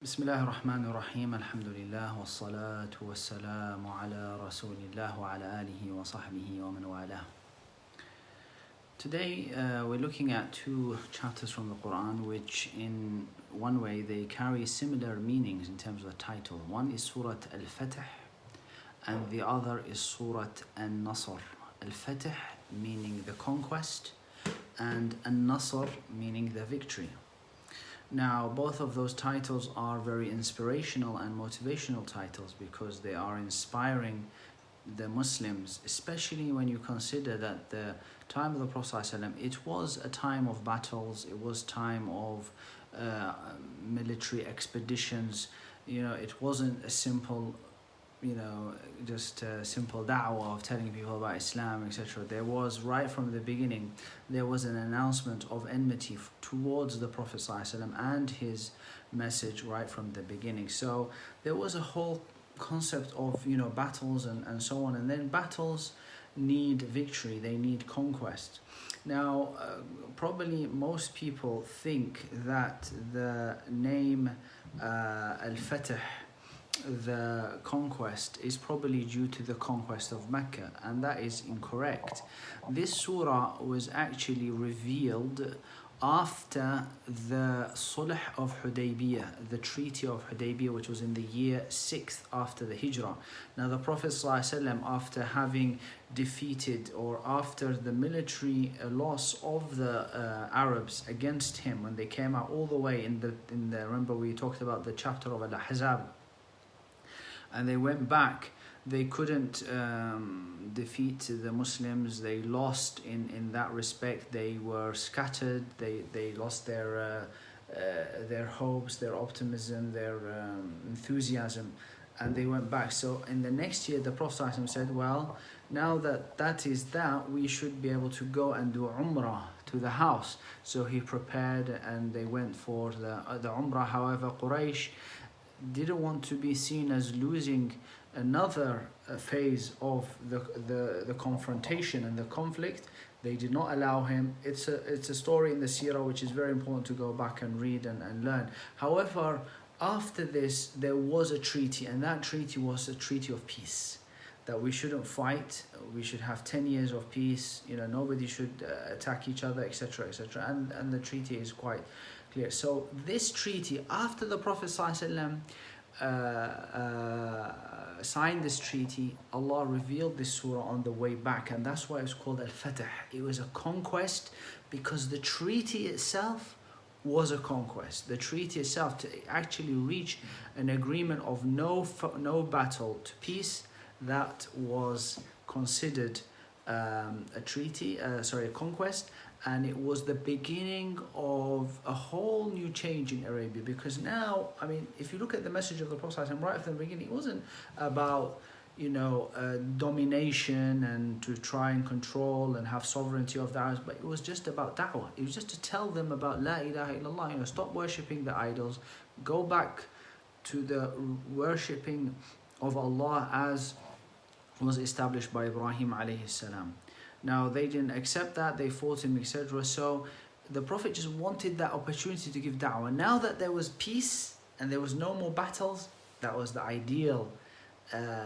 بسم الله الرحمن الرحيم الحمد لله والصلاة والسلام على رسول الله وعلى آله وصحبه ومن والاه. Today we're looking at two chapters from the Quran which in one way they carry similar meanings in terms of the title. One is Surah Al-Fatih and the other is Surah Al-Nasr. Al-Fatih meaning the conquest and Al-Nasr meaning the victory. Now, both of those titles are very inspirational and motivational titles because they are inspiring the Muslims, especially when you consider that the time of the Prophet ﷺ, it was a time of battles, it was time of military expeditions. It wasn't a simple just a simple da'wah of telling people about Islam, etc. There was, right from the beginning, there was an announcement of enmity towards the Prophet ﷺ and his message right from the beginning. So there was a whole concept of battles and so on, and then battles need victory, they need conquest. Now probably most people think that the name Al-Fatih, the conquest, is probably due to the conquest of Mecca, and that is incorrect. This surah was actually revealed after the Sulh of Hudaybiyah, the Treaty of Hudaybiyah, which was in the year 6th after the Hijrah. Now the Prophet ﷺ, after having defeated, or after the military loss of the Arabs against him, when they came out all the way in the remember we talked about the chapter of Al-Ahzab, and they went back, they couldn't defeat the Muslims, they lost in that respect, they were scattered, they lost their hopes, their optimism, their enthusiasm, and they went back. So in the next year the Prophet ﷺ said, well, now that is that, we should be able to go and do Umrah to the house. So he prepared and they went for the Umrah. However, Quraysh didn't want to be seen as losing another phase of the confrontation and the conflict. They did not allow him. It's a story in the seerah which is very important to go back and read and learn. However, after this there was a treaty, and that treaty was a treaty of peace, that we shouldn't fight, we should have 10 years of peace, nobody should attack each other, etc., etc. And the treaty is quite clear. So this treaty, after the Prophet ﷺ signed this treaty, Allah revealed this surah on the way back, and that's why it's called Al-Fatih. It was a conquest because the treaty itself was a conquest. The treaty itself, to actually reach an agreement of no battle to peace, that was considered a conquest. And it was the beginning of a whole new change in Arabia, because now, if you look at the message of the Prophet ﷺ right from the beginning, it wasn't about domination and to try and control and have sovereignty of the Arabs, but it was just about da'wah. It was just to tell them about La ilaha illallah, stop worshipping the idols, go back to the worshipping of Allah as was established by Ibrahim alayhi salam. Now they didn't accept that, they fought him, etc. So the Prophet just wanted that opportunity to give da'wah. Now that there was peace and there was no more battles, that was the ideal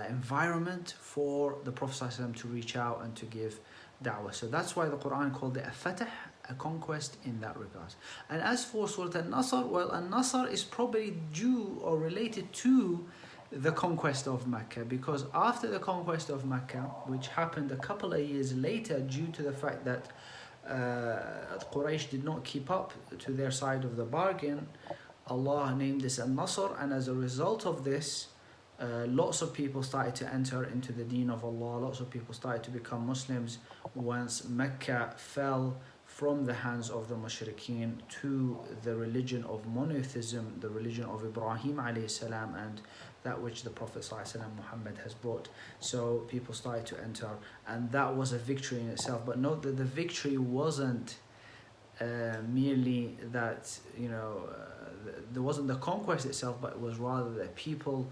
environment for the Prophet ﷺ to reach out and to give da'wah. So that's why the Quran called it a fatih, a conquest in that regard. And as for Surah Al-Nasr, well, Al-Nasr is probably due or related to the conquest of Mecca, because after the conquest of Mecca, which happened a couple of years later due to the fact that Quraysh did not keep up to their side of the bargain, Allah named this Al-Nasr, and as a result of this, lots of people started to enter into the deen of Allah, lots of people started to become Muslims once Mecca fell from the hands of the mushrikeen to the religion of monotheism, the religion of Ibrahim alayhi salam, and that which the Prophet ﷺ Muhammad has brought. So people started to enter, and that was a victory in itself. But note that the victory wasn't merely that, there wasn't the conquest itself, but it was rather that people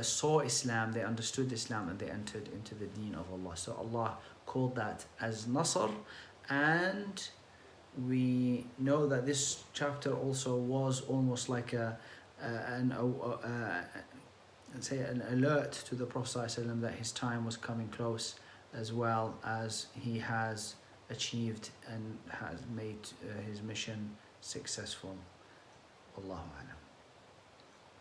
saw Islam, they understood Islam, and they entered into the deen of Allah. So Allah called that as Nasr, and we know that this chapter also was almost like a say an alert to the Prophet ﷺ that his time was coming close, as well as he has achieved and has made his mission successful. Wallahu a'lam.